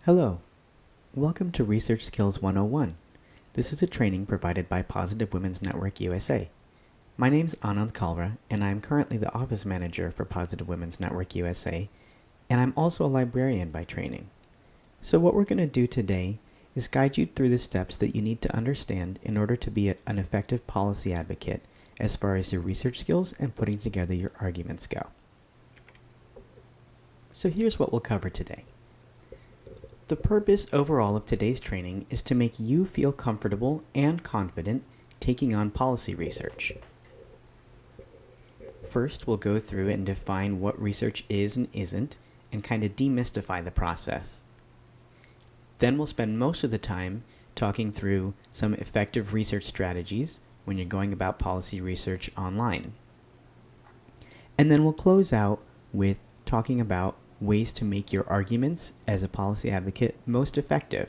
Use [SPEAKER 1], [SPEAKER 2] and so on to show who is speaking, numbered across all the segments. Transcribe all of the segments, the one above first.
[SPEAKER 1] Hello, welcome to Research Skills 101. This is a training provided by Positive Women's Network USA. My name's Anand Kalra, and I'm currently the office manager for Positive Women's Network USA, and I'm also a librarian by training. So what we're going to do today is guide you through the steps that you need to understand in order to be an effective policy advocate as far as your research skills and putting together your arguments go. So here's what we'll cover today. The purpose overall of today's training is to make you feel comfortable and confident taking on policy research. First, we'll go through and define what research is and isn't, and kind of demystify the process. Then we'll spend most of the time talking through some effective research strategies when you're going about policy research online. And then we'll close out with talking about ways to make your arguments as a policy advocate most effective.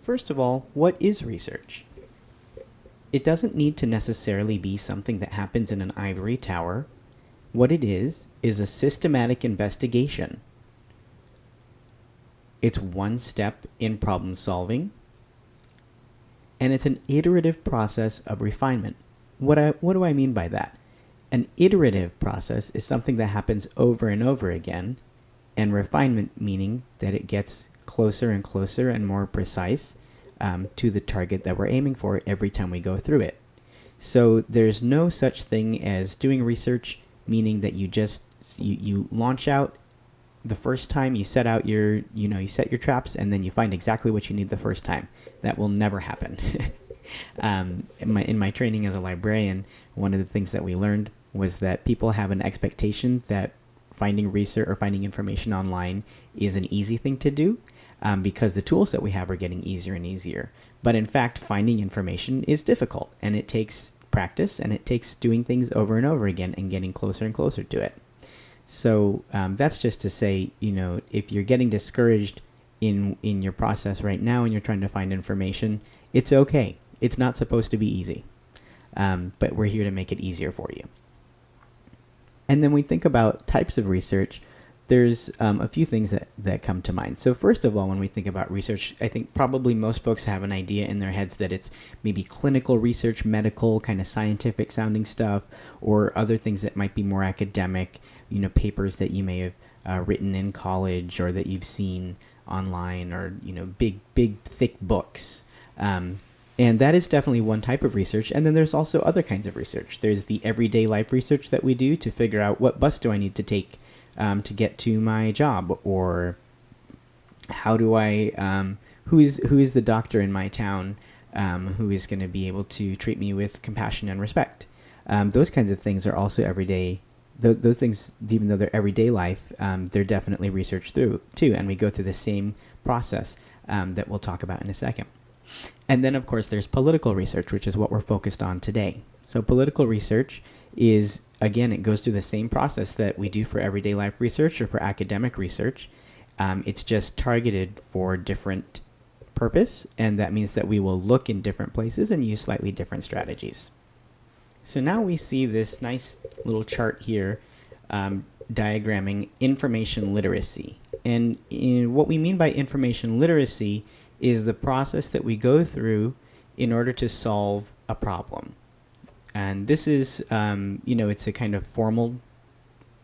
[SPEAKER 1] First of all, what is research? It doesn't need to necessarily be something that happens in an ivory tower. What it is a systematic investigation. It's one step in problem solving, and it's an iterative process of refinement. What do I mean by that? An iterative process is something that happens over and over again, and refinement meaning that it gets closer and closer and more precise to the target that we're aiming for every time we go through it. So there's no such thing as doing research, meaning that you launch out the first time, you set out you set your traps, and then you find exactly what you need the first time. That will never happen. In my training as a librarian, one of the things that we learned was that people have an expectation that finding research or finding information online is an easy thing to do because the tools that we have are getting easier and easier. But in fact, finding information is difficult, and it takes practice, and it takes doing things over and over again and getting closer and closer to it. So that's just to say, if you're getting discouraged in your process right now and you're trying to find information, it's okay. It's not supposed to be easy, but we're here to make it easier for you. And then we think about types of research. There's a few things that come to mind. So first of all, when we think about research, I think probably most folks have an idea in their heads that it's maybe clinical research, medical, kind of scientific sounding stuff, or other things that might be more academic, papers that you may have written in college or that you've seen online, or, big, thick books. And that is definitely one type of research. And then there's also other kinds of research. There's the everyday life research that we do to figure out what bus do I need to take to get to my job, or how do I, who is the doctor in my town who is going to be able to treat me with compassion and respect. Those kinds of things are also everyday. Those things, even though they're everyday life, they're definitely researched through too, and we go through the same process that we'll talk about in a second. And then, of course, there's political research, which is what we're focused on today. So political research is, again, it goes through the same process that we do for everyday life research or for academic research. It's just targeted for different purpose, and that means that we will look in different places and use slightly different strategies. So now we see this nice little chart here diagramming information literacy. And what we mean by information literacy is the process that we go through in order to solve a problem. And this is, it's a kind of formal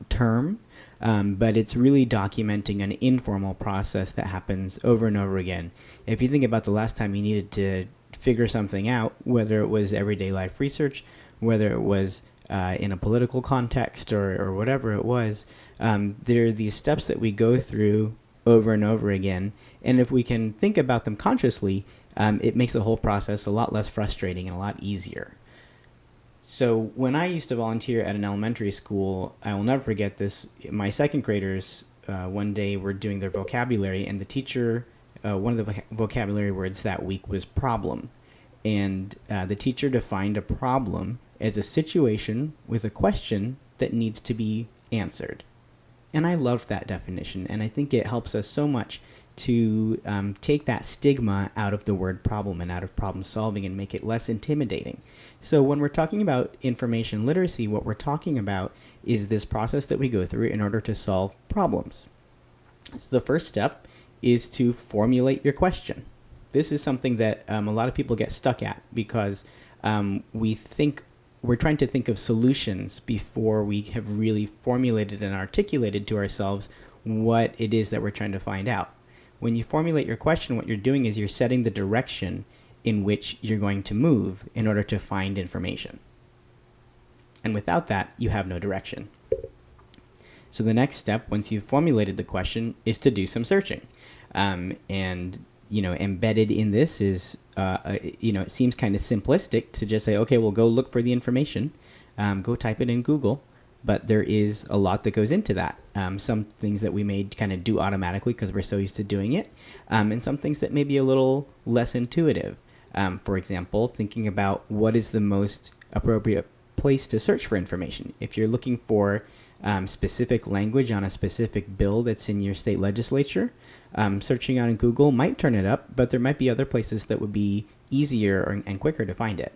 [SPEAKER 1] term, but it's really documenting an informal process that happens over and over again. If you think about the last time you needed to figure something out, whether it was everyday life research, whether it was in a political context or whatever it was, there are these steps that we go through over and over again. And if we can think about them consciously, it makes the whole process a lot less frustrating and a lot easier. So when I used to volunteer at an elementary school, I will never forget this. My second graders one day were doing their vocabulary, and the teacher, one of the vocabulary words that week was problem. And the teacher defined a problem as a situation with a question that needs to be answered. And I loved that definition, and I think it helps us so much to take that stigma out of the word problem and out of problem solving and make it less intimidating. So when we're talking about information literacy, what we're talking about is this process that we go through in order to solve problems. So the first step is to formulate your question. This is something that a lot of people get stuck at because we're trying to think of solutions before we have really formulated and articulated to ourselves what it is that we're trying to find out. When you formulate your question, what you're doing is you're setting the direction in which you're going to move in order to find information. And without that, you have no direction. So the next step, once you've formulated the question, is to do some searching. And embedded in this is, it seems kind of simplistic to just say, okay, well, go look for the information, go type it in Google. But there is a lot that goes into that. Some things that we may kind of do automatically because we're so used to doing it, and some things that may be a little less intuitive. For example, thinking about what is the most appropriate place to search for information. If you're looking for specific language on a specific bill that's in your state legislature, searching on Google might turn it up, but there might be other places that would be easier and quicker to find it.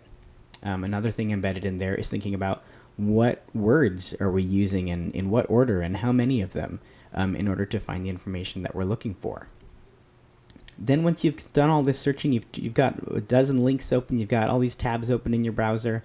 [SPEAKER 1] Another thing embedded in there is thinking about what words are we using and in what order and how many of them in order to find the information that we're looking for. Then once you've done all this searching, you've got a dozen links open, you've got all these tabs open in your browser,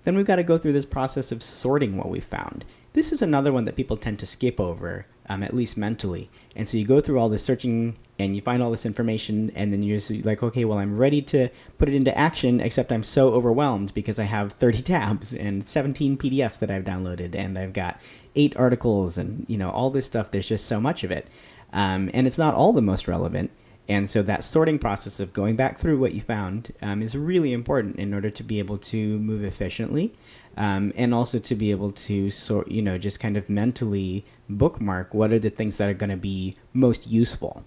[SPEAKER 1] then we've got to go through this process of sorting what we found. This is another one that people tend to skip over, at least mentally. And so you go through all this searching and you find all this information, and then you're just like, okay, well, I'm ready to put it into action, except I'm so overwhelmed because I have 30 tabs and 17 PDFs that I've downloaded, and I've got 8 articles and, all this stuff. There's just so much of it. And it's not all the most relevant. And so that sorting process of going back through what you found is really important in order to be able to move efficiently, and also to be able to sort, just kind of mentally bookmark what are the things that are going to be most useful.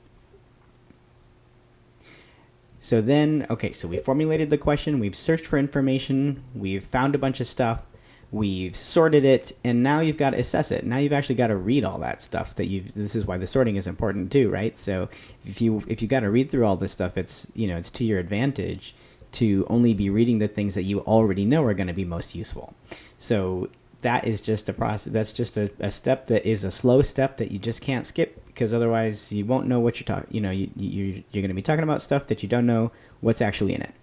[SPEAKER 1] So then, okay, so we formulated the question, we've searched for information, we've found a bunch of stuff, we've sorted it, and now you've got to assess it. Now you've actually got to read all that stuff this is why the sorting is important too, right? So if you got to read through all this stuff, it's to your advantage to only be reading the things that you already know are going to be most useful. So that is just a process. That's just a step that is a slow step that you just can't skip, because otherwise you won't know what you're talking. You're going to be talking about stuff that you don't know what's actually in it.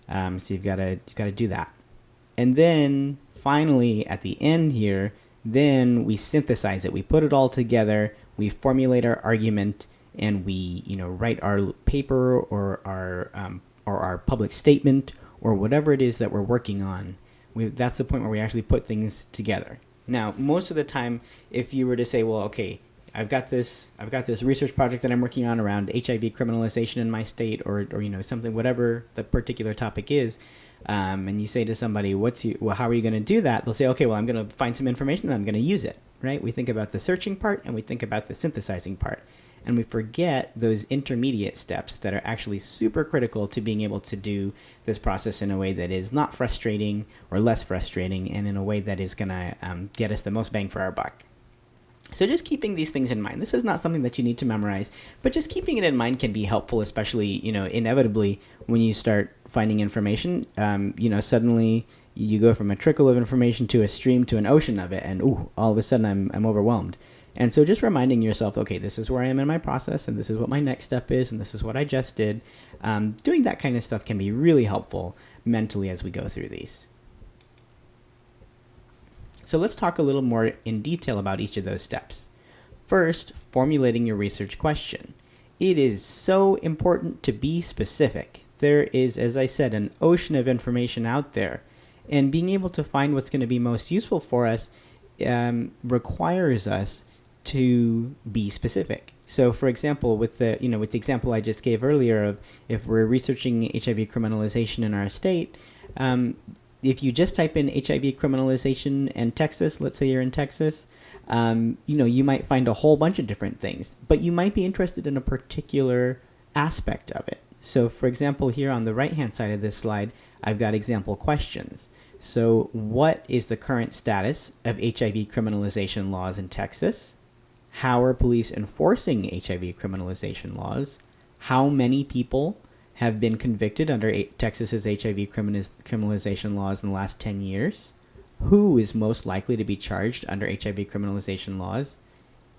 [SPEAKER 1] So you've got to do that, and then finally at the end here, then we synthesize it. We put it all together. We formulate our argument, and we write our paper or our public statement or whatever it is that we're working on. That's the point where we actually put things together. Now, most of the time, if you were to say, well, okay, I've got this research project that I'm working on around HIV criminalization in my state, or something, whatever the particular topic is, and you say to somebody, how are you going to do that? They'll say, okay, well, I'm going to find some information and I'm going to use it, right? We think about the searching part and we think about the synthesizing part. And we forget those intermediate steps that are actually super critical to being able to do this process in a way that is not frustrating or less frustrating, and in a way that is going to get us the most bang for our buck. So just keeping these things in mind. This is not something that you need to memorize, but just keeping it in mind can be helpful, especially, inevitably when you start finding information, suddenly you go from a trickle of information to a stream to an ocean of it, and all of a sudden I'm overwhelmed. And so just reminding yourself, okay, this is where I am in my process, and this is what my next step is, and this is what I just did. Doing that kind of stuff can be really helpful mentally as we go through these. So let's talk a little more in detail about each of those steps. First, formulating your research question. It is so important to be specific. There is, as I said, an ocean of information out there, and being able to find what's going to be most useful for us requires us to be specific. So, for example, with the example I just gave earlier of if we're researching HIV criminalization in our state, if you just type in HIV criminalization and Texas, let's say you're in Texas, you might find a whole bunch of different things, but you might be interested in a particular aspect of it. So, for example, here on the right-hand side of this slide, I've got example questions. So, what is the current status of HIV criminalization laws in Texas? How are police enforcing HIV criminalization laws? How many people have been convicted under Texas's HIV criminalization laws in the last 10 years? Who is most likely to be charged under HIV criminalization laws?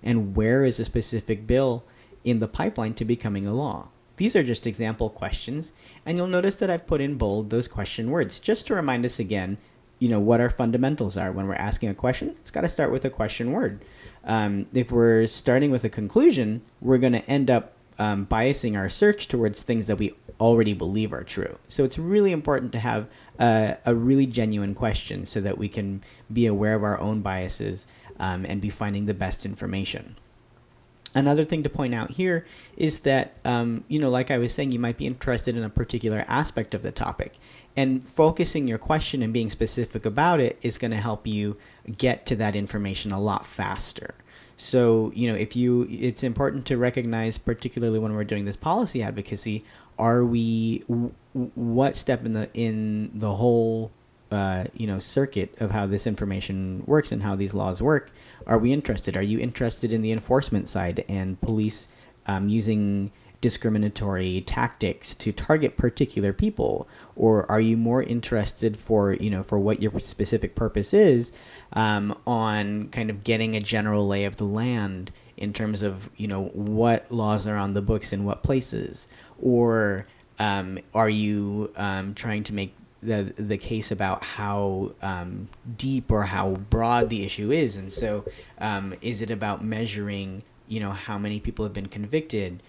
[SPEAKER 1] And where is a specific bill in the pipeline to becoming a law? These are just example questions, and you'll notice that I've put in bold those question words just to remind us again, what our fundamentals are. When we're asking a question, it's got to start with a question word. If we're starting with a conclusion, we're going to end up biasing our search towards things that we already believe are true. So it's really important to have a really genuine question so that we can be aware of our own biases and be finding the best information. Another thing to point out here is that, like I was saying, you might be interested in a particular aspect of the topic. And focusing your question and being specific about it is going to help you get to that information a lot faster. So, it's important to recognize, particularly when we're doing this policy advocacy, what step in the whole circuit of how this information works and how these laws work are we interested? Are you interested in the enforcement side and police using discriminatory tactics to target particular people, or are you more interested for what your specific purpose is on kind of getting a general lay of the land in terms of what laws are on the books in what places, or are you trying to make the case about how deep or how broad the issue is? And so is it about measuring how many people have been convicted?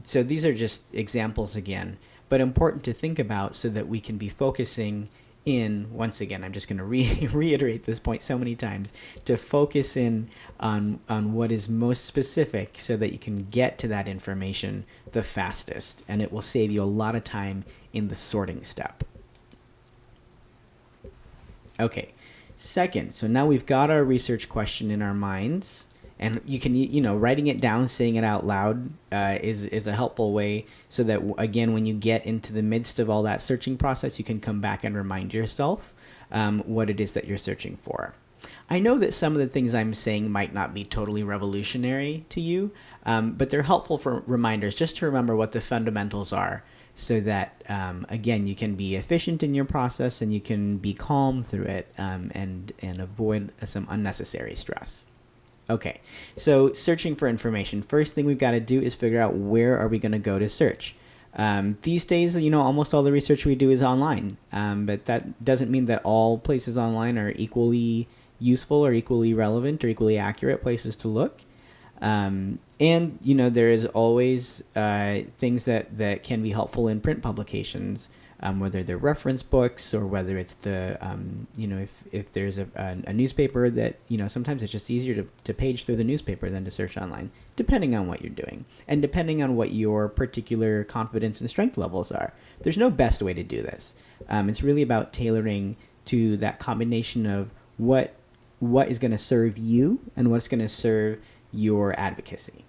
[SPEAKER 1] So these are just examples again, but important to think about so that we can be focusing in, once again, I'm just going to reiterate this point so many times, to focus in on what is most specific so that you can get to that information the fastest, and it will save you a lot of time in the sorting step. Okay, second, so now we've got our research question in our minds, and you can, writing it down, saying it out loud is a helpful way so that, again, when you get into the midst of all that searching process, you can come back and remind yourself what it is that you're searching for. I know that some of the things I'm saying might not be totally revolutionary to you, but they're helpful for reminders just to remember what the fundamentals are, so that, again, you can be efficient in your process and you can be calm through it and avoid some unnecessary stress. Okay, so searching for information. First thing we've got to do is figure out where are we going to go to search. These days, almost all the research we do is online, but that doesn't mean that all places online are equally useful or equally relevant or equally accurate places to look. And, there is always things that can be helpful in print publications, whether they're reference books or whether it's the, if there's a newspaper that, sometimes it's just easier to page through the newspaper than to search online, depending on what you're doing and depending on what your particular confidence and strength levels are. There's no best way to do this. It's really about tailoring to that combination of what is going to serve you and what's going to serve your advocacy.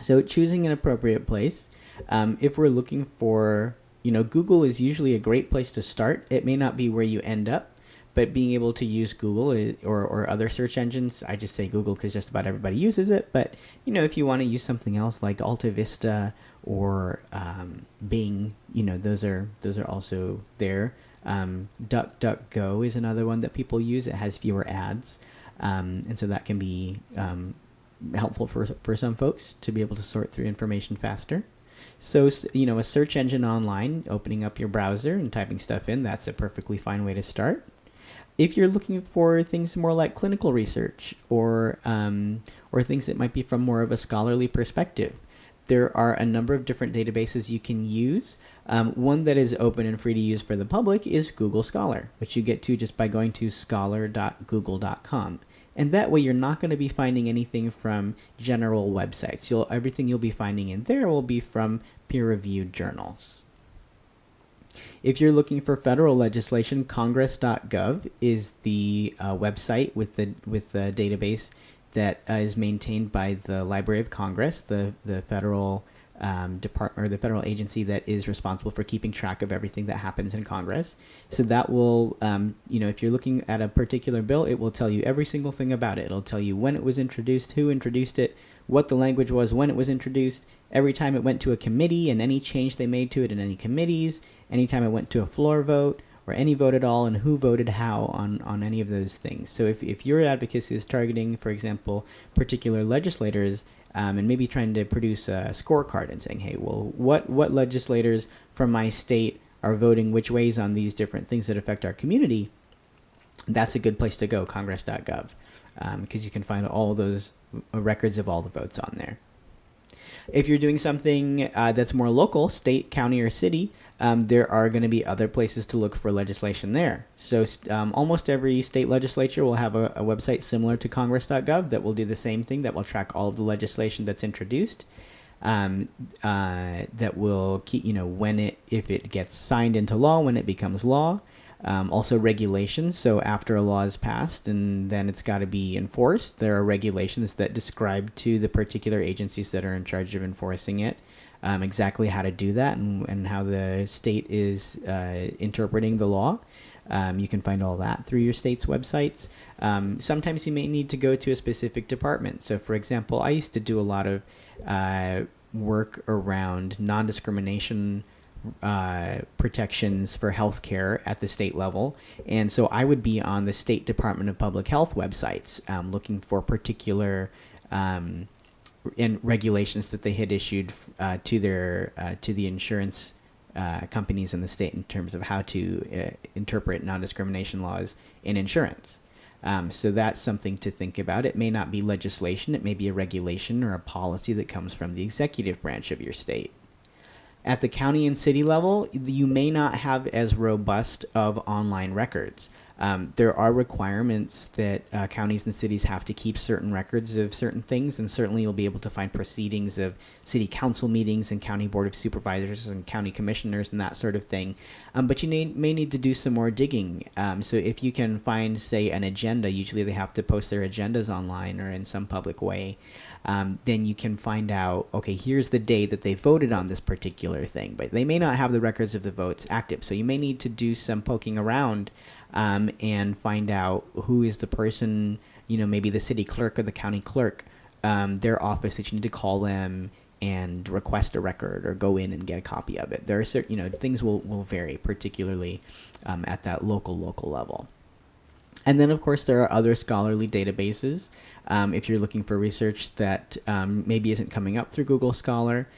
[SPEAKER 1] So choosing an appropriate place. If we're looking for, Google is usually a great place to start. It may not be where you end up, but being able to use Google or other search engines, I just say Google because just about everybody uses it. But, if you want to use something else like Alta Vista or Bing, those are also there. DuckDuckGo is another one that people use. It has fewer ads. And so that can be helpful for some folks to be able to sort through information faster. So, a search engine online, opening up your browser and typing stuff in, that's a perfectly fine way to start. If you're looking for things more like clinical research or things that might be from more of a scholarly perspective, there are a number of different databases you can use. One that is open and free to use for the public is Google Scholar, which you get to just by going to scholar.google.com. And that way you're not going to be finding anything from general websites. Everything you'll be finding in there will be from peer-reviewed journals. If you're looking for federal legislation, congress.gov is the website with the database that is maintained by the Library of Congress, the federal department or the federal agency that is responsible for keeping track of everything that happens in Congress. So that will, if you're looking at a particular bill, it will tell you every single thing about it. It'll tell you when it was introduced, who introduced it, what the language was when it was introduced, every time it went to a committee and any change they made to it in any committees, anytime it went to a floor vote, or any vote at all, and who voted how on any of those things. So if your advocacy is targeting, for example, particular legislators, and maybe trying to produce a scorecard and saying, hey, well, what legislators from my state are voting which ways on these different things that affect our community, that's a good place to go, congress.gov, because you can find all those records of all the votes on there. If you're doing something that's more local, state, county, or city, there are going to be other places to look for legislation there. So almost every state legislature will have a website similar to congress.gov that will do the same thing, that will track all of the legislation that's introduced, that will keep, if it gets signed into law, when it becomes law. Also regulations. So after a law is passed and then it's got to be enforced, there are regulations that describe to the particular agencies that are in charge of enforcing it exactly how to do that, and how the state is interpreting the law. You can find all that through your state's websites. Sometimes you may need to go to a specific department. So for example, I used to do a lot of work around non-discrimination protections for healthcare at the state level, and so I would be on the State Department of Public Health websites looking for particular and regulations that they had issued to the insurance companies in the state in terms of how to interpret non-discrimination laws in insurance. So that's something to think about. It may not be legislation; it may be a regulation or a policy that comes from the executive branch of your state. At the county and city level, you may not have as robust of online records. There are requirements that counties and cities have to keep certain records of certain things, and certainly you'll be able to find proceedings of city council meetings and county board of supervisors and county commissioners and that sort of thing. But you may need to do some more digging. So if you can find, say, an agenda, usually they have to post their agendas online or in some public way. Then you can find out, okay, here's the day that they voted on this particular thing, but they may not have the records of the votes active. So you may need to do some poking around and find out who is the person, maybe the city clerk or the county clerk, their office, that you need to call them and request a record or go in and get a copy of it. There are certain, things will vary, particularly at that local level. And then, of course, there are other scholarly databases. If you're looking for research that maybe isn't coming up through Google Scholar,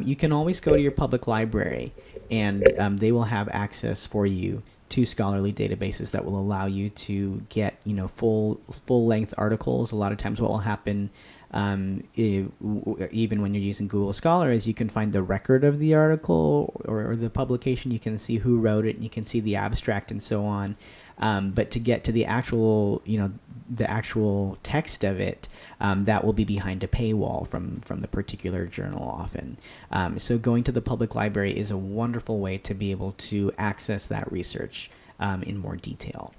[SPEAKER 1] you can always go to your public library, and they will have access for you to scholarly databases that will allow you to get full-length articles. A lot of times what will happen, even when you're using Google Scholar, is you can find the record of the article or the publication. You can see who wrote it, and you can see the abstract and so on. But to get to the actual, the actual text of it, that will be behind a paywall from the particular journal often. So going to the public library is a wonderful way to be able to access that research in more detail.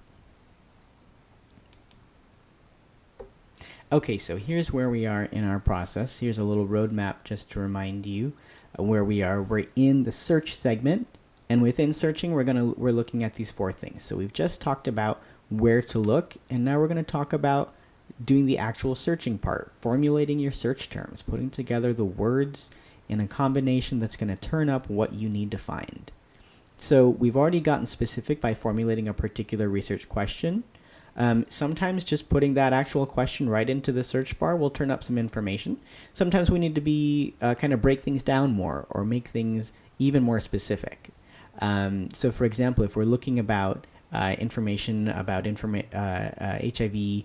[SPEAKER 1] Okay, so here's where we are in our process. Here's a little roadmap just to remind you where we are. We're in the search segment. And within searching, we're looking at these four things. So we've just talked about where to look, and now we're going to talk about doing the actual searching part, formulating your search terms, putting together the words in a combination that's going to turn up what you need to find. So we've already gotten specific by formulating a particular research question. Sometimes just putting that actual question right into the search bar will turn up some information. Sometimes we need to be kind of break things down more or make things even more specific. So, for example, if we're looking about information about HIV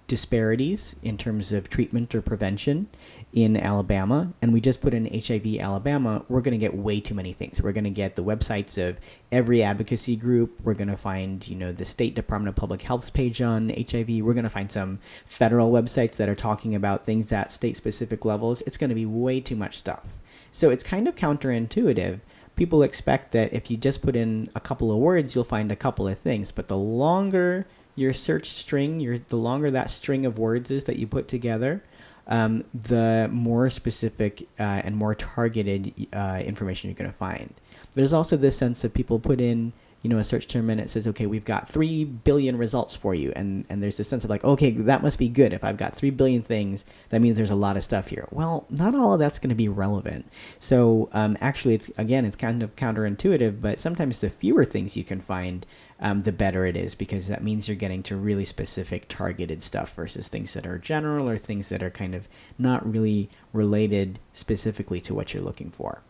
[SPEAKER 1] disparities in terms of treatment or prevention in Alabama, and we just put in HIV Alabama, we're going to get way too many things. We're going to get the websites of every advocacy group. We're going to find, the State Department of Public Health's page on HIV. We're going to find some federal websites that are talking about things at state-specific levels. It's going to be way too much stuff. So it's kind of counterintuitive. People expect that if you just put in a couple of words, you'll find a couple of things. But the longer your search string, the longer that string of words is that you put together, the more specific and more targeted information you're going to find. There's also this sense that people put in, a search term and it says, okay, we've got 3 billion results for you. And there's this sense of like, okay, that must be good. If I've got 3 billion things, that means there's a lot of stuff here. Well, not all of that's going to be relevant. So actually, it's kind of counterintuitive, but sometimes the fewer things you can find, the better it is, because that means you're getting to really specific targeted stuff versus things that are general or things that are kind of not really related specifically to what you're looking for.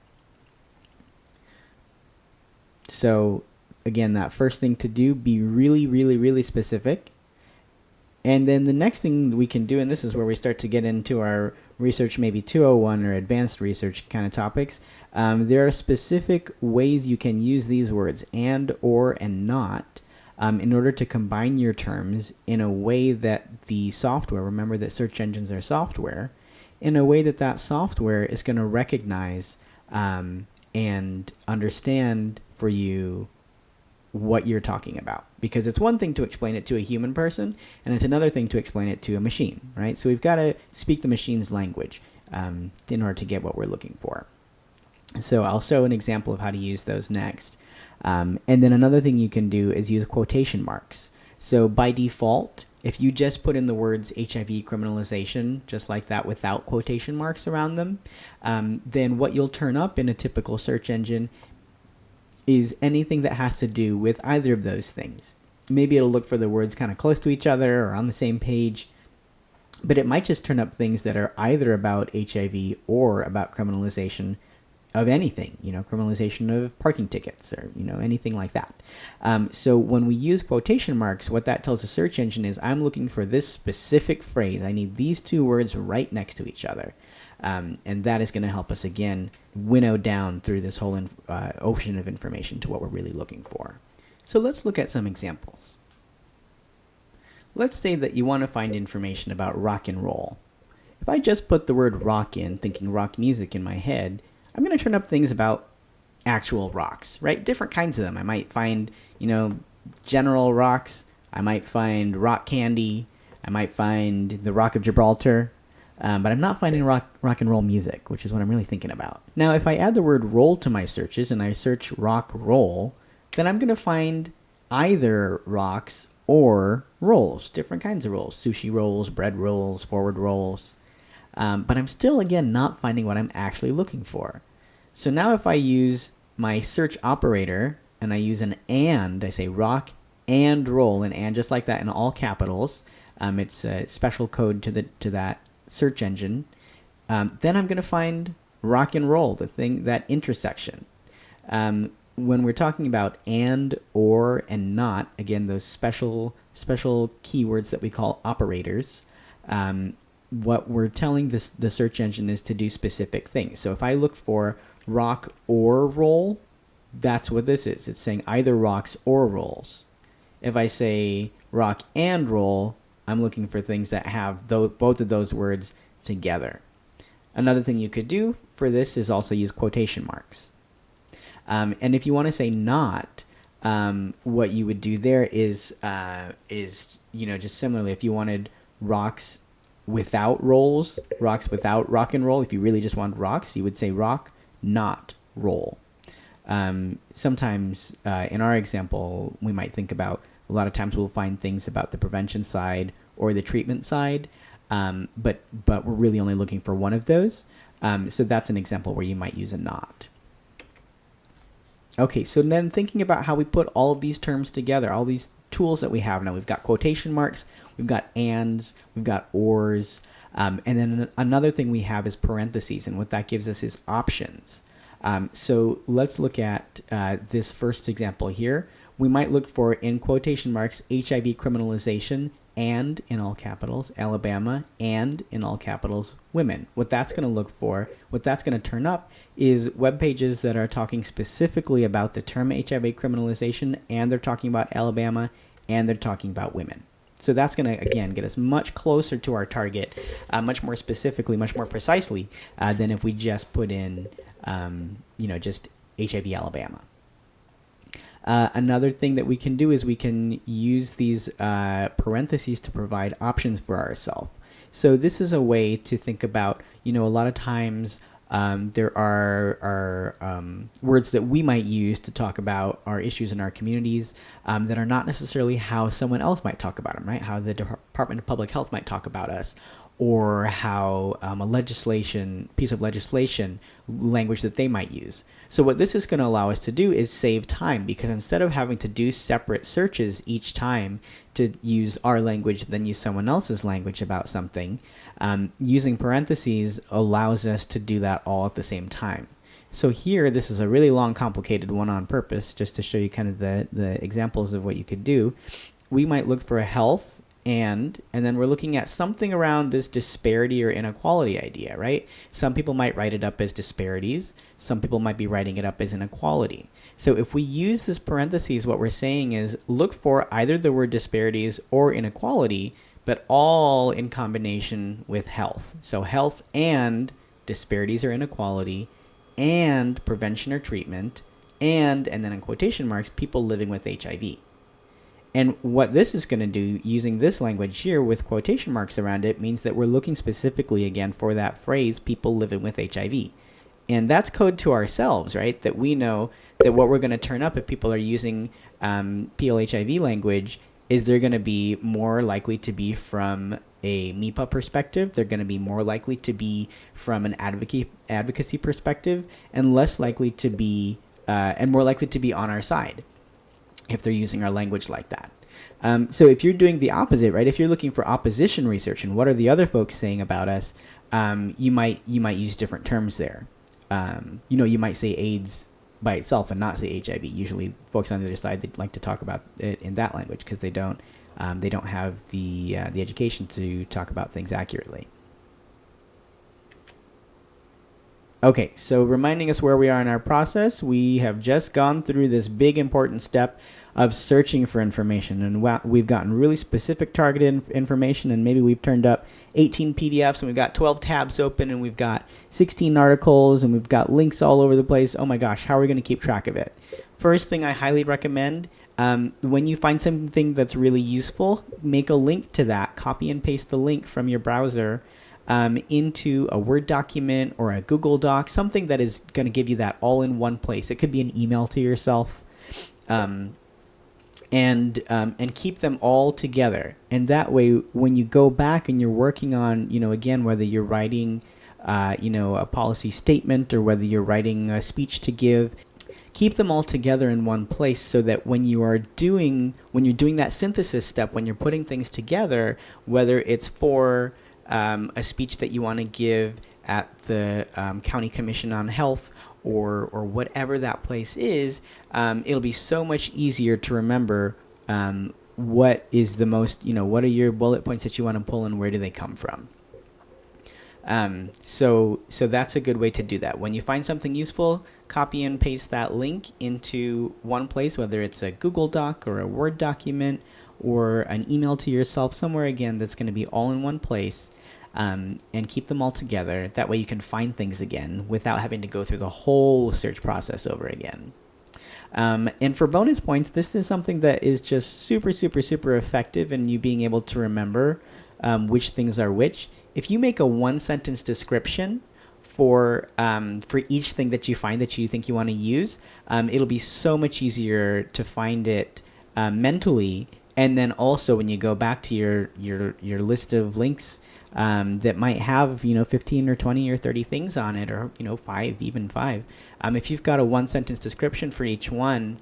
[SPEAKER 1] So again, that first thing to do, be really, really, really specific. And then the next thing we can do, and this is where we start to get into our research maybe 201 or advanced research kind of topics, there are specific ways you can use these words, and, or, and not, in order to combine your terms in a way that the software, remember that search engines are software, in a way that that software is going to recognize and understand for you what you're talking about. Because it's one thing to explain it to a human person, and it's another thing to explain it to a machine, right? So we've got to speak the machine's language in order to get what we're looking for. So I'll show an example of how to use those next. And then another thing you can do is use quotation marks. So by default, if you just put in the words HIV criminalization, just like that, without quotation marks around them, then what you'll turn up in a typical search engine is anything that has to do with either of those things. Maybe it'll look for the words kind of close to each other or on the same page, but it might just turn up things that are either about HIV or about criminalization of anything, criminalization of parking tickets or, anything like that. So when we use quotation marks, what that tells the search engine is I'm looking for this specific phrase. I need these two words right next to each other. And that is going to help us, again, winnow down through this whole ocean of information to what we're really looking for. So let's look at some examples. Let's say that you want to find information about rock and roll. If I just put the word rock in, thinking rock music in my head, I'm going to turn up things about actual rocks, right? Different kinds of them. I might find, general rocks. I might find rock candy. I might find the Rock of Gibraltar. But I'm not finding rock and roll music, which is what I'm really thinking about. Now, if I add the word roll to my searches and I search rock roll, then I'm going to find either rocks or rolls, different kinds of rolls, sushi rolls, bread rolls, forward rolls. But I'm still, again, not finding what I'm actually looking for. So now if I use my search operator and I use an and, I say rock and roll, and just like that in all capitals, it's a special code to that search engine, then I'm going to find rock and roll, the thing, that intersection. When we're talking about and, or, and not, again, those special keywords that we call operators, what we're telling the search engine is to do specific things. So if I look for rock or roll, that's what this is. It's saying either rocks or rolls. If I say rock and roll, I'm looking for things that have both of those words together. Another thing you could do for this is also use quotation marks. And if you want to say not, what you would do there is just similarly, if you wanted rocks without rolls, rocks without rock and roll, if you really just want rocks, you would say rock, not roll. Sometimes in our example, we might think about, a lot of times we'll find things about the prevention side or the treatment side, but we're really only looking for one of those. So that's an example where you might use a not. Okay, so then thinking about how we put all of these terms together, all these tools that we have now. We've got quotation marks, we've got ands, we've got ors, and then another thing we have is parentheses, and what that gives us is options. So let's look at this first example here. We might look for, in quotation marks, HIV criminalization, and, in all capitals, Alabama, and, in all capitals, women. What that's going to look for, what that's going to turn up, is web pages that are talking specifically about the term HIV criminalization, and they're talking about Alabama, and they're talking about women. So that's going to, again, get us much closer to our target, much more specifically, much more precisely, than if we just put in, just HIV Alabama. Another thing that we can do is we can use these parentheses to provide options for ourselves. So this is a way to think about, a lot of times There are words that we might use to talk about our issues in our communities that are not necessarily how someone else might talk about them, right? How the Department of Public Health might talk about us, or how a piece of legislation language that they might use. So what this is going to allow us to do is save time, because instead of having to do separate searches each time to use our language then use someone else's language about something, using parentheses allows us to do that all at the same time. So here, this is a really long, complicated one on purpose, just to show you kind of the examples of what you could do. We might look for a health and then we're looking at something around this disparity or inequality idea, right? Some people might write it up as disparities. Some people might be writing it up as inequality. So if we use this parentheses, what we're saying is look for either the word disparities or inequality, but all in combination with health. So health and disparities or inequality and prevention or treatment and then in quotation marks, people living with HIV. And what this is going to do, using this language here with quotation marks around it, means that we're looking specifically again for that phrase, people living with HIV. And that's code to ourselves, right? That we know that what we're going to turn up if people are using PLHIV language is they're going to be more likely to be from a MIPA perspective. They're going to be more likely to be from an advocacy perspective, and less likely to be, and more likely to be on our side if they're using our language like that. So if you're doing the opposite, right, if you're looking for opposition research and what are the other folks saying about us, you might use different terms there. You might say AIDS by itself and not say HIV. Usually folks on the other side, they like to talk about it in that language because they don't have the education to talk about things accurately. Okay, so reminding us where we are in our process, we have just gone through this big important step of searching for information, and we've gotten really specific targeted information, and maybe we've turned up 18 PDFs, and we've got 12 tabs open, and we've got 16 articles, and we've got links all over the place. Oh my gosh, how are we going to keep track of it? First thing I highly recommend, when you find something that's really useful, make a link to that. Copy and paste the link from your browser into a Word document or a Google Doc, something that is going to give you that all in one place. It could be an email to yourself, and keep them all together. And that way, when you go back and you're working on, again, whether you're writing, a policy statement or whether you're writing a speech to give, keep them all together in one place so that when you're doing that synthesis step, when you're putting things together, whether it's for a speech that you want to give at the County Commission on Health or whatever that place is, it'll be so much easier to remember what is the most, what are your bullet points that you want to pull and where do they come from. So that's a good way to do that. When you find something useful, copy and paste that link into one place, whether it's a Google Doc or a Word document or an email to yourself, somewhere again that's going to be all in one place. And keep them all together. That way you can find things again without having to go through the whole search process over again. And for bonus points, this is something that is just super, super, super effective in you being able to remember which things are which. If you make a one-sentence description for each thing that you find that you think you want to use, it'll be so much easier to find it mentally. And then also when you go back to your list of links, that might have 15 or 20 or 30 things on it, or even five. If you've got a one-sentence description for each one,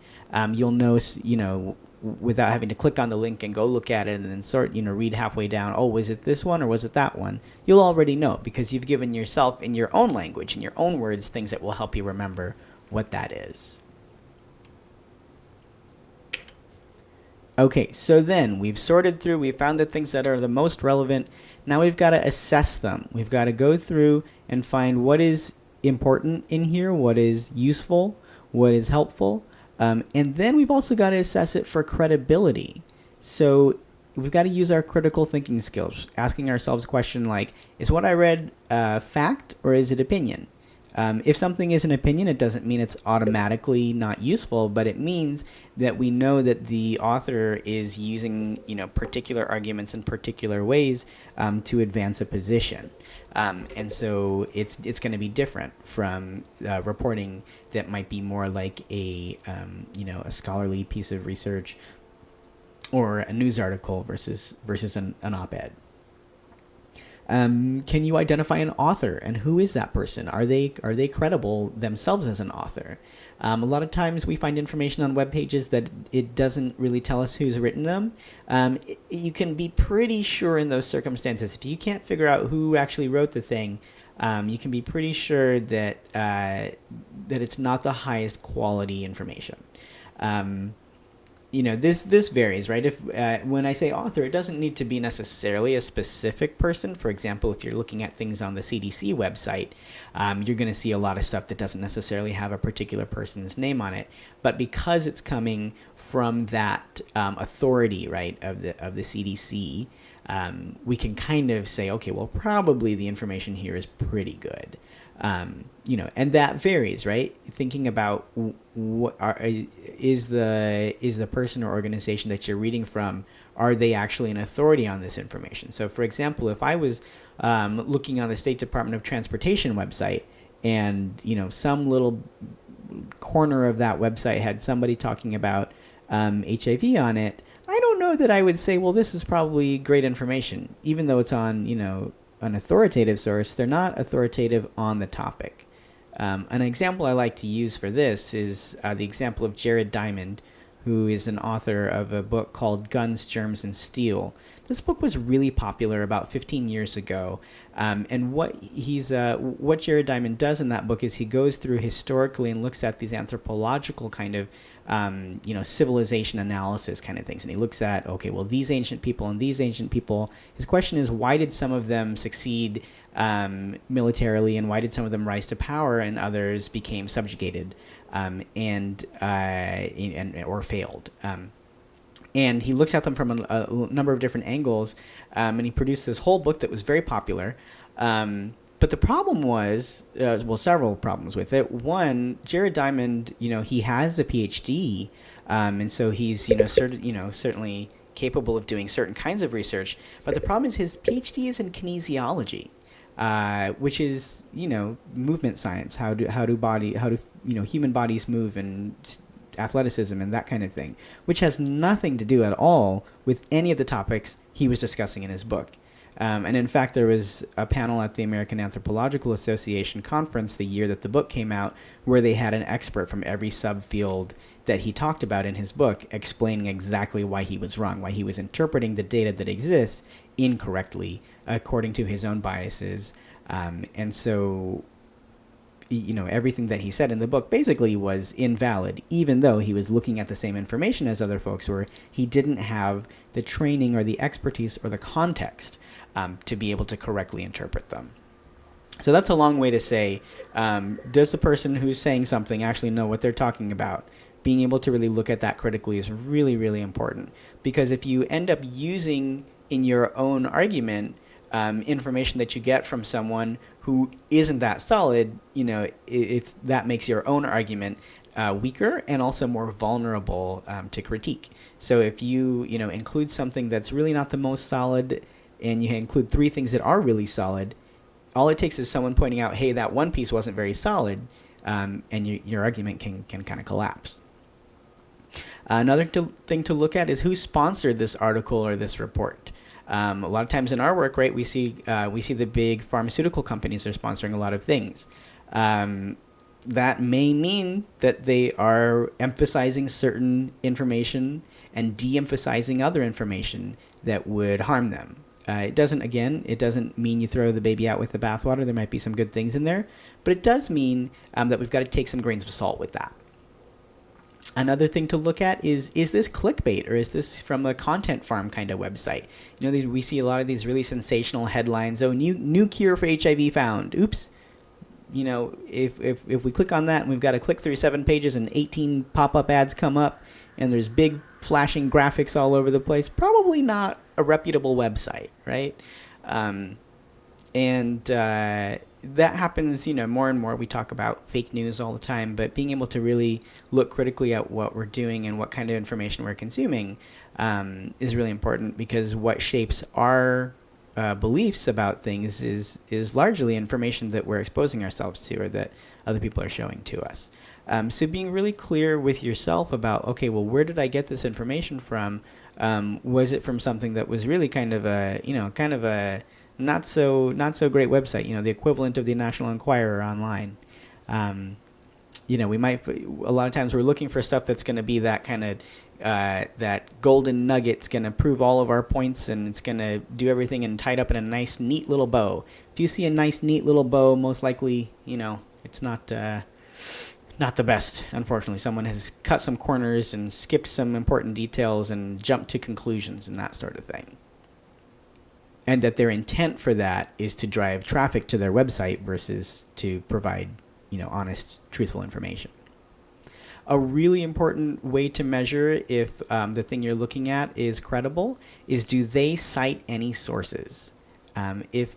[SPEAKER 1] you'll know without having to click on the link and go look at it and then read halfway down. Oh, was it this one or was it that one? You'll already know because you've given yourself in your own language, in your own words, things that will help you remember what that is. Okay, so then we've sorted through, we've found the things that are the most relevant. Now we've got to assess them. We've got to go through and find what is important in here, what is useful, what is helpful, and then we've also got to assess it for credibility. So we've got to use our critical thinking skills, asking ourselves a question like, is what I read fact or is it opinion? If something is an opinion, it doesn't mean it's automatically not useful, but it means that we know that the author is using, particular arguments in particular ways to advance a position. And so it's going to be different from reporting that might be more like a scholarly piece of research or a news article versus an op-ed. Can you identify an author, and who is that person? Are they credible themselves as an author? A lot of times we find information on web pages that it doesn't really tell us who's written them. You can be pretty sure in those circumstances, if you can't figure out who actually wrote the thing, you can be pretty sure that that it's not the highest quality information. This varies, right? If when I say author, it doesn't need to be necessarily a specific person. For example, if you're looking at things on the CDC website, you're going to see a lot of stuff that doesn't necessarily have a particular person's name on it. But because it's coming from that authority, right, of the CDC, we can kind of say, okay, well, probably the information here is pretty good. And that varies, right? Thinking about is the person or organization that you're reading from, are they actually an authority on this information? So, for example, if I was looking on the State Department of Transportation website, and some little corner of that website had somebody talking about HIV on it, I don't know that I would say, well, this is probably great information, even though it's on an authoritative source. They're not authoritative on the topic. An example I like to use for this is the example of Jared Diamond, who is an author of a book called Guns, Germs, and Steel. This book was really popular about 15 years ago, and what Jared Diamond does in that book is he goes through historically and looks at these anthropological kind of civilization analysis kind of things. And he looks at, okay, well, these ancient people and these ancient people, his question is, why did some of them succeed militarily, and why did some of them rise to power and others became subjugated or failed? And he looks at them from a number of different angles, and he produced this whole book that was very popular. But the problem was, several problems with it. One, Jared Diamond, he has a PhD, and so he's, certainly capable of doing certain kinds of research. But the problem is his PhD is in kinesiology, which is, movement science. How do human bodies move, and athleticism and that kind of thing, which has nothing to do at all with any of the topics he was discussing in his book. And in fact, there was a panel at the American Anthropological Association conference the year that the book came out, where they had an expert from every subfield that he talked about in his book explaining exactly why he was wrong, why he was interpreting the data that exists incorrectly according to his own biases. And so, everything that he said in the book basically was invalid, even though he was looking at the same information as other folks were. He didn't have the training or the expertise or the context to be able to correctly interpret them. So that's a long way to say, does the person who's saying something actually know what they're talking about? Being able to really look at that critically is really, really important. Because if you end up using in your own argument information that you get from someone who isn't that solid, that makes your own argument weaker and also more vulnerable to critique. So if you include something that's really not the most solid, and you include three things that are really solid, all it takes is someone pointing out, hey, that one piece wasn't very solid, and your argument can kind of collapse. Another thing to look at is who sponsored this article or this report. A lot of times in our work, right, we see the big pharmaceutical companies are sponsoring a lot of things. That may mean that they are emphasizing certain information and de-emphasizing other information that would harm them. It doesn't mean you throw the baby out with the bathwater. There might be some good things in there, but it does mean that we've got to take some grains of salt with that. Another thing to look at is this clickbait, or is this from a content farm kind of website? We see a lot of these really sensational headlines. Oh, new cure for HIV found. Oops. If we click on that and we've got to click through 7 pages and 18 pop-up ads come up, and there's big flashing graphics all over the place, probably not a reputable website, right? that happens, more and more. We talk about fake news all the time, but being able to really look critically at what we're doing and what kind of information we're consuming is really important, because what shapes our beliefs about things is largely information that we're exposing ourselves to, or that other people are showing to us. So being really clear with yourself about, okay, well, where did I get this information from? Was it from something that was really kind of a not so great website, the equivalent of the National Enquirer online? We might, a lot of times we're looking for stuff that's going to be that kind of that golden nugget's going to prove all of our points, and it's going to do everything and tied up in a nice, neat little bow. If you see a nice, neat little bow, most likely, it's not the best. Unfortunately, someone has cut some corners and skipped some important details and jumped to conclusions and that sort of thing. And that their intent for that is to drive traffic to their website versus to provide, honest, truthful information. A really important way to measure if the thing you're looking at is credible is, do they cite any sources? If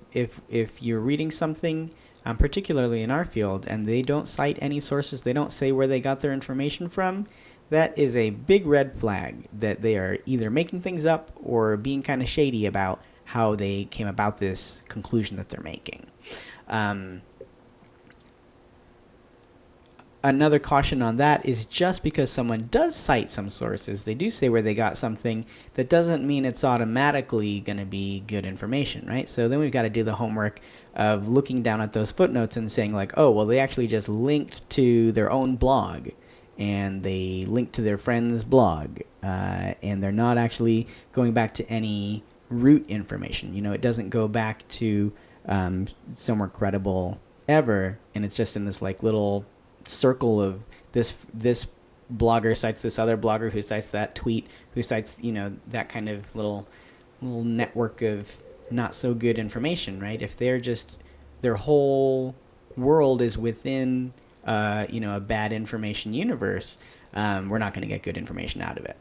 [SPEAKER 1] you're reading something, particularly in our field, and they don't cite any sources, they don't say where they got their information from, that is a big red flag that they are either making things up or being kind of shady about how they came about this conclusion that they're making. Another caution on that is, just because someone does cite some sources, they do say where they got something, that doesn't mean it's automatically going to be good information, right? So then we've got to do the homework of looking down at those footnotes and saying like, oh, well, they actually just linked to their own blog, and they linked to their friend's blog, and they're not actually going back to any root information. It doesn't go back to somewhere credible ever, and it's just in this like little circle of this blogger cites this other blogger who cites that tweet, who cites that kind of little network of not so good information, right? If they're just, their whole world is within a bad information universe, we're not going to get good information out of it.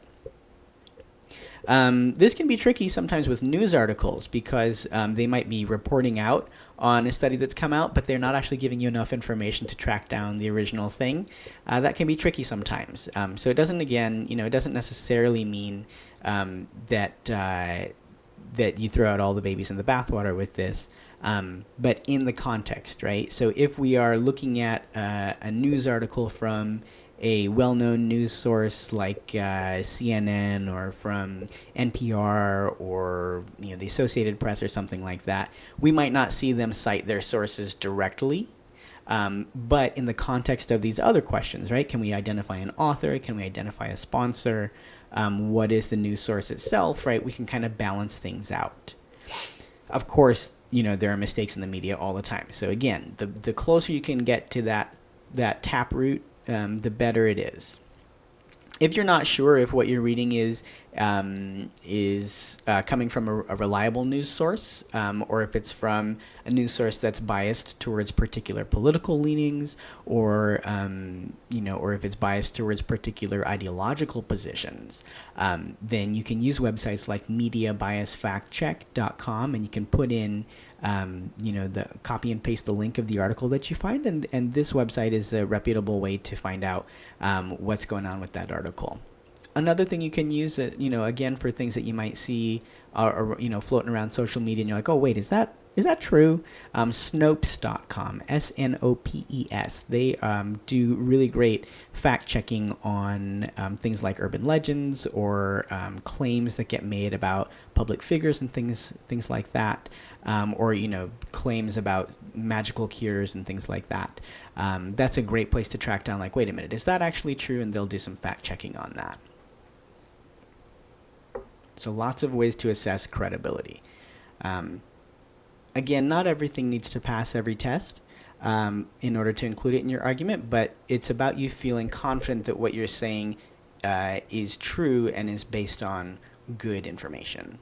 [SPEAKER 1] This can be tricky sometimes with news articles, because they might be reporting out on a study that's come out, but they're not actually giving you enough information to track down the original thing. That can be tricky sometimes. So it doesn't, it doesn't necessarily mean that you throw out all the babies in the bathwater with this, but in the context, right? So if we are looking at a news article from a well-known news source like CNN, or from NPR, or the Associated Press or something like that, we might not see them cite their sources directly, but in the context of these other questions, right? Can we identify an author? Can we identify a sponsor? What is the news source itself, right? We can kind of balance things out. Of course, there are mistakes in the media all the time. So again, the closer you can get to that taproot, the better it is. If you're not sure if what you're reading is coming from a reliable news source, or if it's from a news source that's biased towards particular political leanings, or or if it's biased towards particular ideological positions, then you can use websites like mediabiasfactcheck.com, and you can put in the copy and paste the link of the article that you find, and this website is a reputable way to find out what's going on with that article. Another thing you can use, again, for things that you might see floating around social media, and you're like, oh wait, is that true? Snopes.com, Snopes. They do really great fact checking on things like urban legends, or claims that get made about public figures and things like that, or claims about magical cures and things like that. That's a great place to track down, like, wait a minute, is that actually true? And they'll do some fact checking on that. So lots of ways to assess credibility. Again, not everything needs to pass every test in order to include it in your argument, but it's about you feeling confident that what you're saying is true and is based on good information.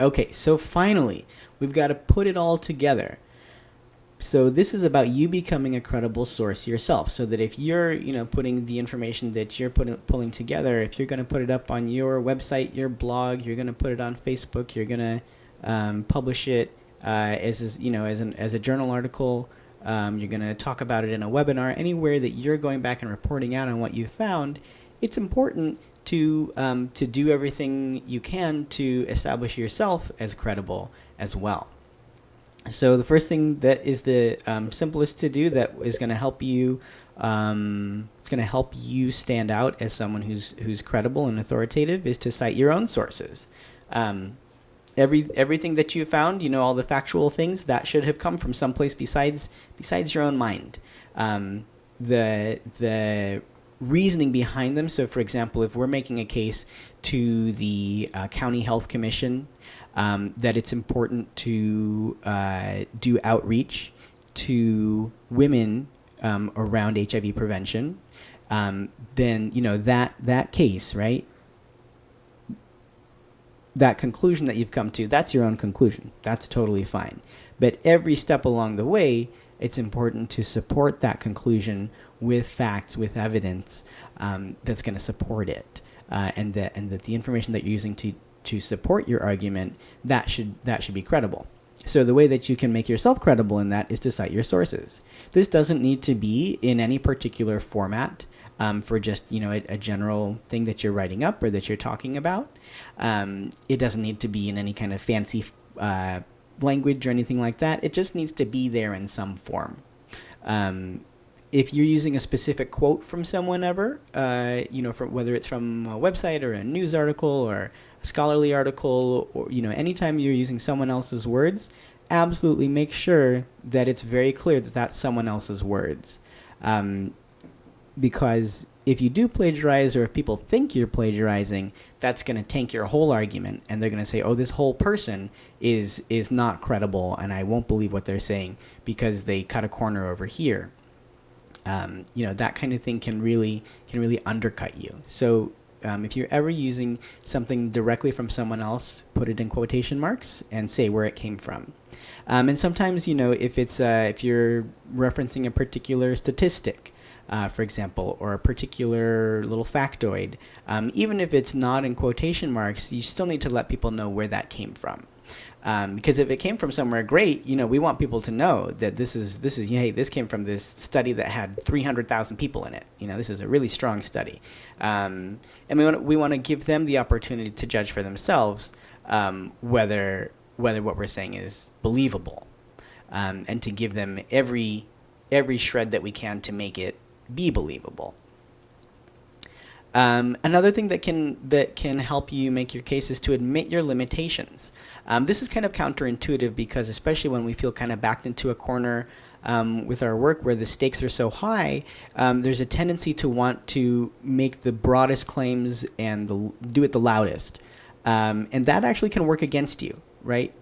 [SPEAKER 1] Okay, so finally, we've got to put it all together. So this is about you becoming a credible source yourself, so that if you're, putting the information that you're pulling together, if you're going to put it up on your website, your blog, you're going to put it on Facebook, you're going to publish it as a journal article. You're going to talk about it in a webinar. Anywhere that you're going back and reporting out on what you found, it's important to do everything you can to establish yourself as credible as well. So the first thing that is the simplest to do that is going to help you it's going to help you stand out as someone who's credible and authoritative is to cite your own sources. Everything that you found, all the factual things, that should have come from someplace besides your own mind. The reasoning behind them. So, for example, if we're making a case to the County Health Commission that it's important to do outreach to women around HIV prevention, then that case, right? That conclusion that you've come to, that's your own conclusion. That's totally fine. But every step along the way, it's important to support that conclusion with facts, with evidence that's going to support it, and that the information that you're using to support your argument, that should be credible. So the way that you can make yourself credible in that is to cite your sources. This doesn't need to be in any particular format for just a general thing that you're writing up or that you're talking about. It doesn't need to be in any kind of fancy language or anything like that. It just needs to be there in some form. If you're using a specific quote from someone ever, whether it's from a website or a news article or a scholarly article, or anytime you're using someone else's words, absolutely make sure that it's very clear that that's someone else's words. Because if you do plagiarize, or if people think you're plagiarizing, that's going to tank your whole argument, and they're going to say, oh, this whole person is not credible, and I won't believe what they're saying because they cut a corner over here. That kind of thing can really undercut you. So if you're ever using something directly from someone else, put it in quotation marks and say where it came from. And sometimes, if you're referencing a particular statistic, for example, or a particular little factoid, even if it's not in quotation marks, you still need to let people know where that came from. Because if it came from somewhere great, we want people to know that this is hey, this came from this study that had 300,000 people in it. This is a really strong study, and we want to give them the opportunity to judge for themselves whether what we're saying is believable, and to give them every shred that we can to make it be believable. Another thing that can help you make your case is to admit your limitations. This is kind of counterintuitive because, especially when we feel kind of backed into a corner with our work where the stakes are so high, there's a tendency to want to make the broadest claims and do it the loudest. And that actually can work against you, right?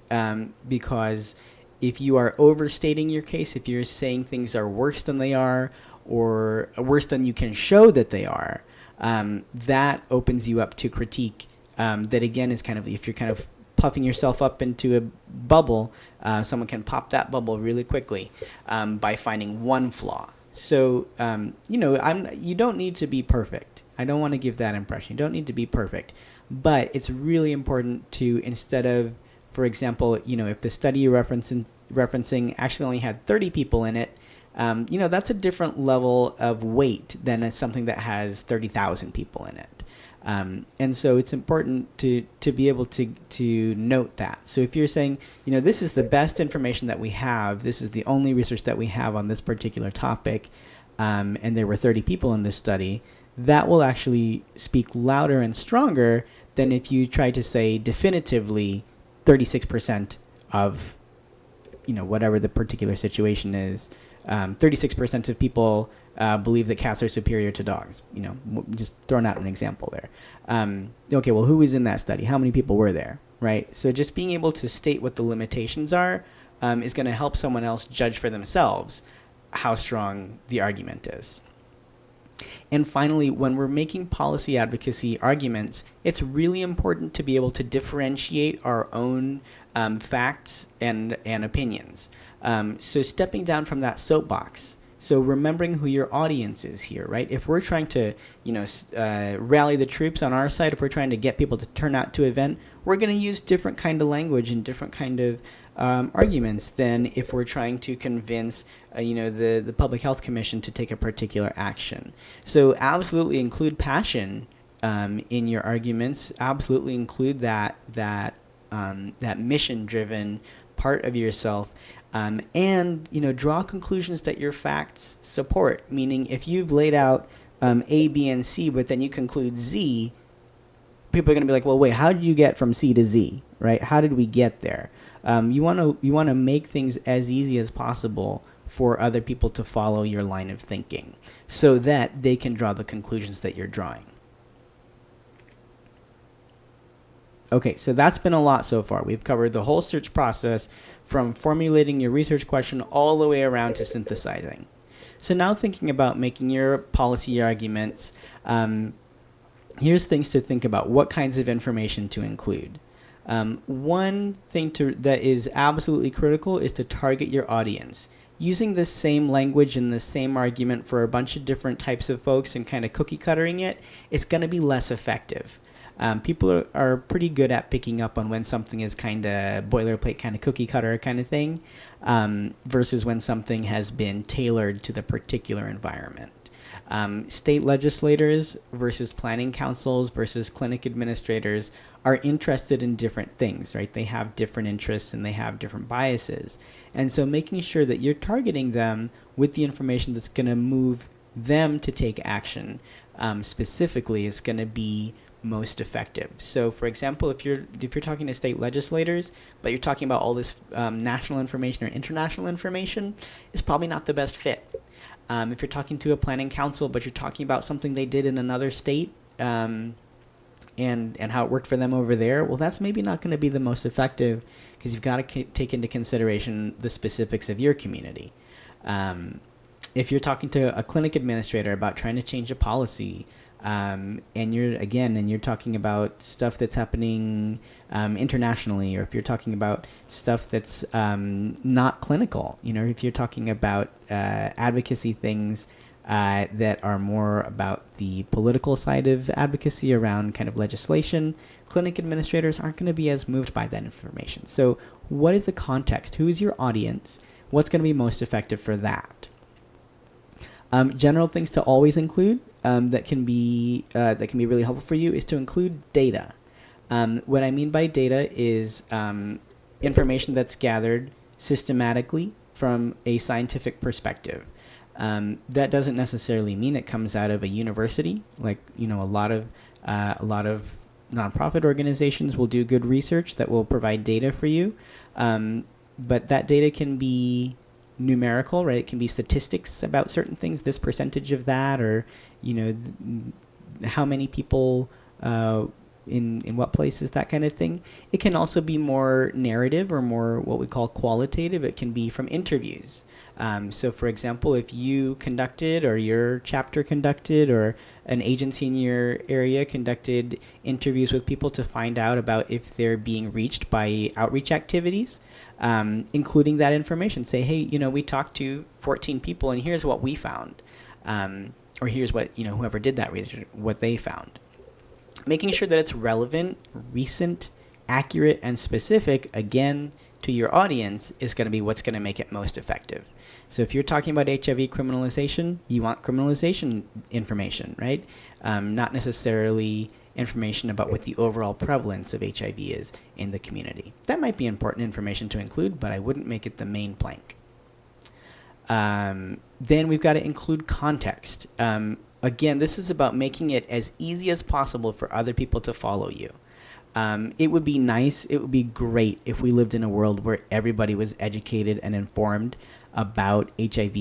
[SPEAKER 1] Because if you are overstating your case, if you're saying things are worse than they are, or worse than you can show that they are, that opens you up to critique. That again is kind of, if you're kind of puffing yourself up into a bubble, someone can pop that bubble really quickly by finding one flaw. So you don't need to be perfect. I don't want to give that impression. You don't need to be perfect, but it's really important to, instead of, for example, if the study you're referencing actually only had 30 people in it, that's a different level of weight than something that has 30,000 people in it. And so it's important to be able to note that. So if you're saying, this is the best information that we have, this is the only research that we have on this particular topic, and there were 30 people in this study, that will actually speak louder and stronger than if you try to say definitively 36% of, whatever the particular situation is. 36% of people believe that cats are superior to dogs. Just throwing out an example there. Okay, well, who was in that study? How many people were there, right? So just being able to state what the limitations are is going to help someone else judge for themselves how strong the argument is. And finally, when we're making policy advocacy arguments, it's really important to be able to differentiate our own facts and opinions. So stepping down from that soapbox. So remembering who your audience is here, right? If we're trying to, rally the troops on our side, if we're trying to get people to turn out to an event, we're going to use different kind of language and different kind of arguments than if we're trying to convince the Public Health Commission to take a particular action. So absolutely include passion in your arguments. Absolutely include that mission-driven part of yourself, and draw conclusions that your facts support. Meaning, if you've laid out A, B, and C, but then you conclude Z, people are going to be like, well, wait, how did you get from C to Z, right? How did we get there? You want to make things as easy as possible for other people to follow your line of thinking so that they can draw the conclusions that you're drawing. Okay, so that's been a lot so far. We've covered the whole search process from formulating your research question all the way around to synthesizing. So now thinking about making your policy arguments, here's things to think about. What kinds of information to include? One thing that is absolutely critical is to target your audience. Using the same language and the same argument for a bunch of different types of folks and kind of cookie cuttering it's going to be less effective. People are pretty good at picking up on when something is kind of boilerplate, kind of cookie cutter kind of thing, versus when something has been tailored to the particular environment. State legislators versus planning councils versus clinic administrators are interested in different things, right? They have different interests and they have different biases. And so making sure that you're targeting them with the information that's going to move them to take action specifically is going to be most effective. So for example, if you're talking to state legislators, but you're talking about all this national information or international information, it's probably not the best fit. If you're talking to a planning council, but you're talking about something they did in another state and how it worked for them over there, well, that's maybe not going to be the most effective because you've got to take into consideration the specifics of your community. If you're talking to a clinic administrator about trying to change a policy, and you're talking about stuff that's happening internationally, or if you're talking about stuff that's not clinical, if you're talking about advocacy things that are more about the political side of advocacy around kind of legislation, clinic administrators aren't going to be as moved by that information. So what is the context? Who is your audience? What's going to be most effective for that? General things to always include that can be really helpful for you is to include data. What I mean by data is information that's gathered systematically from a scientific perspective. That doesn't necessarily mean it comes out of a university. Like a lot of nonprofit organizations will do good research that will provide data for you, but that data can be numerical, right? It can be statistics about certain things, this percentage of that, or how many people in what places, that kind of thing. It can also be more narrative or more what we call qualitative. It can be from interviews. So for example, if you conducted, or your chapter conducted, or an agency in your area conducted interviews with people to find out about if they're being reached by outreach activities, including that information. Say, hey, we talked to 14 people and here's what we found. Or here's what, whoever did that research, what they found. Making sure that it's relevant, recent, accurate, and specific, again, to your audience is going to be what's going to make it most effective. So if you're talking about HIV criminalization, you want criminalization information, right? Not necessarily information about what the overall prevalence of HIV is in the community. That might be important information to include, but I wouldn't make it the main plank. Then we've got to include context. Again, this is about making it as easy as possible for other people to follow you. It would be nice, it would be great if we lived in a world where everybody was educated and informed about HIV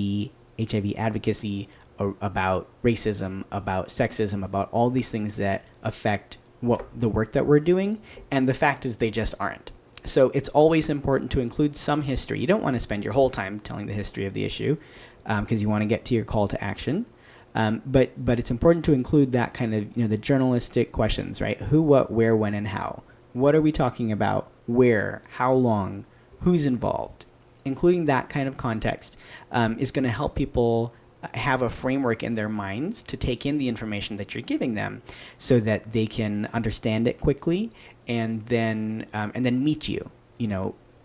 [SPEAKER 1] advocacy, or about racism, about sexism, about all these things that affect the work that we're doing, and the fact is they just aren't. So it's always important to include some history. You don't want to spend your whole time telling the history of the issue because you want to get to your call to action. But it's important to include that kind of, the journalistic questions, right? Who, what, where, when, and how. What are we talking about? Where? How long? Who's involved? Including that kind of context is going to help people have a framework in their minds to take in the information that you're giving them so that they can understand it quickly and then meet you,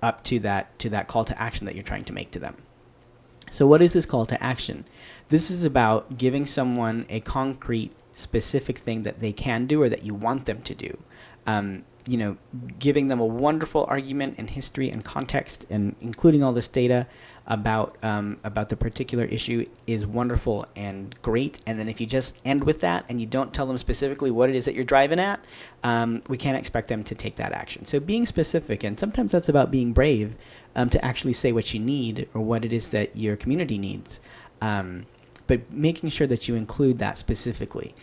[SPEAKER 1] up to that call to action that you're trying to make to them. So what is this call to action? This is about giving someone a concrete, specific thing that they can do or that you want them to do. Giving them a wonderful argument and history and context, and including all this data about the particular issue is wonderful and great. And then if you just end with that and you don't tell them specifically what it is that you're driving at, we can't expect them to take that action. So being specific, and sometimes that's about being brave, to actually say what you need or what it is that your community needs. But making sure that you include that specifically.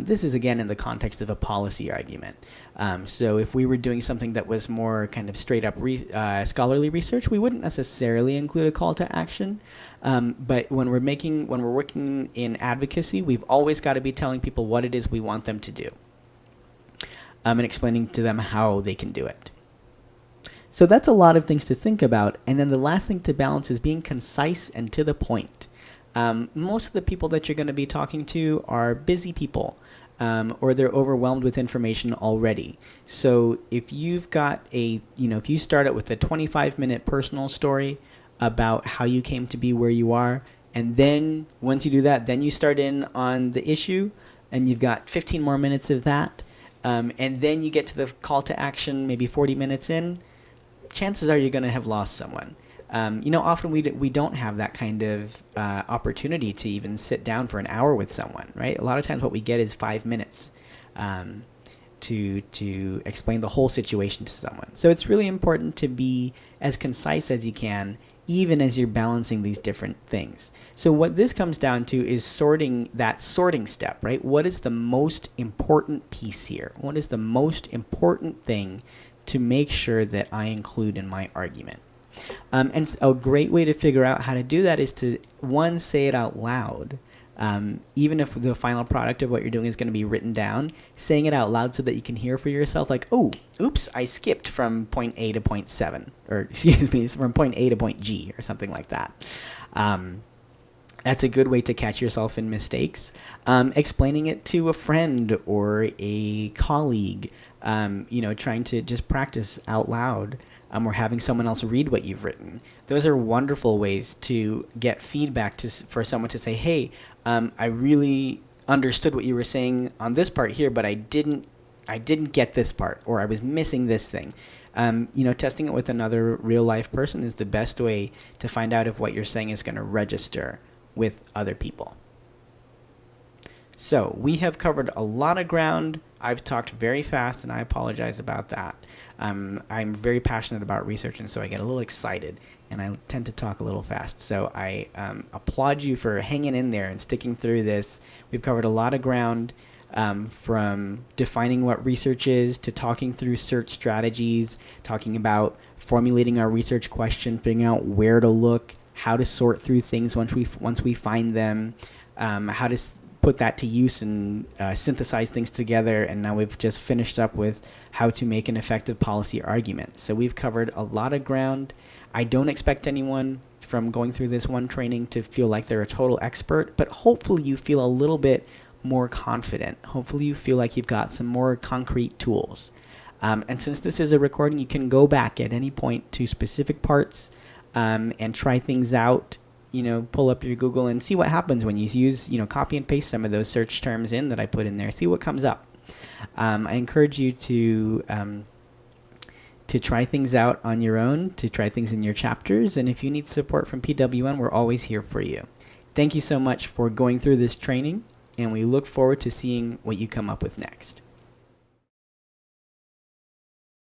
[SPEAKER 1] This is, again, in the context of a policy argument. So if we were doing something that was more kind of straight up scholarly research, we wouldn't necessarily include a call to action. But when we're working in advocacy, we've always got to be telling people what it is we want them to do, and explaining to them how they can do it. So that's a lot of things to think about. And then the last thing to balance is being concise and to the point. Most of the people that you're going to be talking to are busy people, or they're overwhelmed with information already. So if you've got if you start out with a 25-minute personal story about how you came to be where you are, and then once you do that, then you start in on the issue, and you've got 15 more minutes of that, and then you get to the call to action maybe 40 minutes in, chances are you're going to have lost someone. Often we don't have that kind of opportunity to even sit down for an hour with someone, right? A lot of times what we get is 5 minutes to explain the whole situation to someone. So it's really important to be as concise as you can, even as you're balancing these different things. So what this comes down to is sorting step, right? What is the most important piece here? What is the most important thing to make sure that I include in my argument? And a great way to figure out how to do that is to, one, say it out loud. Even if the final product of what you're doing is going to be written down, saying it out loud so that you can hear for yourself, like, oh, oops, I skipped from point A to point 7, or excuse me, from point A to point G, or something like that. That's a good way to catch yourself in mistakes. Explaining it to a friend or a colleague, trying to just practice out loud. Or having someone else read what you've written. Those are wonderful ways to get feedback for someone to say, hey, I really understood what you were saying on this part here, but I didn't get this part, or I was missing this thing. Testing it with another real life person is the best way to find out if what you're saying is going to register with other people. So we have covered a lot of ground. I've talked very fast, and I apologize about that. I'm very passionate about research, and so I get a little excited, and I tend to talk a little fast. So I applaud you for hanging in there and sticking through this. We've covered a lot of ground, from defining what research is to talking through search strategies, talking about formulating our research question, figuring out where to look, how to sort through things once we find them, how to put that to use and synthesize things together. And now we've just finished up with how to make an effective policy argument. So we've covered a lot of ground. I don't expect anyone from going through this one training to feel like they're a total expert, but hopefully you feel a little bit more confident. Hopefully you feel like you've got some more concrete tools. And since this is a recording, you can go back at any point to specific parts and try things out. Pull up your Google and see what happens when you use, copy and paste some of those search terms in that I put in there. See what comes up. I encourage you to try things out on your own, to try things in your chapters. And if you need support from PWN, we're always here for you. Thank you so much for going through this training, and we look forward to seeing what you come up with next.